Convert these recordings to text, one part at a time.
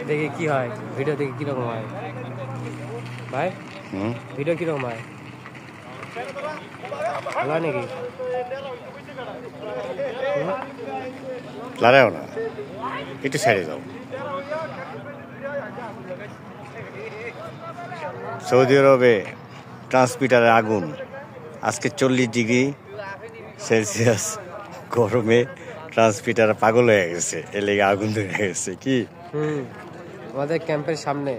দেখি কি হয়, ভিডিও দেখি কিরকম হয় ভাই। ভিডিও কিরকম হয়, ভালো হয় নাকি? লড়াইও না, একটু সাইডে যাও। সৌদি আরবে ট্রান্সমিটারে আগুন, আজকে 40 ডিগ্রি সেলসিয়াস গরমে ট্রান্সমিটার পাগল হয়ে গেছে, এর লেগে আগুন ধরে গেছে। কি আমাদের ক্যাম্পের সামনে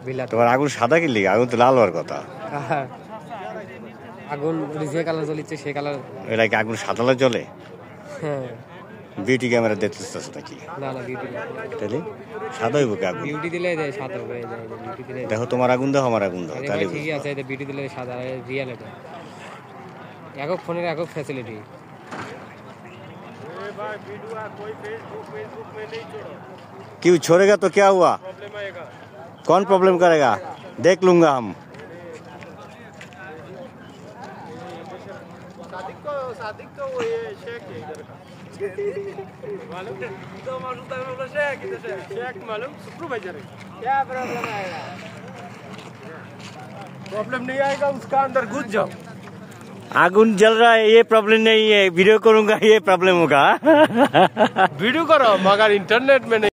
ভিলা। তোমার আগুন সাদা কি লেগে? আগুন তো লাল হওয়ার কথা। আগুন যে কালার জ্বলিচ্ছে সে কালার। এটা কি আগুন সাদা জ্বলে? হ্যাঁ, বিউটি ক্যামেরা দেখতেছ নাকি? না না, বিউটি তাহলে সাদা হইব কি আগুন? বিউটি দিলে সাদা হবে। বিউটি দিলে দেখো তোমার আগুন দেখো আমার আগুন দেখো, তাহলে ঠিকই আছে। বিউটি দিলে সাদা, রিয়েল এটা। একক ফোনের একক ফ্যাসিলিটি। क्यों छोड़ेगा तो क्या हुआ? कौन प्रॉब्लम करेगा? देख लूंगा हम। सादिक को वो ये शेख है इधर का मालूम तो मालूम था बोला शेख इधर से शेख मालूम सुपरवाइजर है। क्या प्रॉब्लम आएगा? प्रॉब्लम नहीं आएगा, उसका अंदर घुस जाओ। आगुन जल रहा है, ये प्रॉब्लम नहीं है, वीडियो करूंगा ये प्रॉब्लम होगा। वीडियो करो मगर इंटरनेट में नहीं।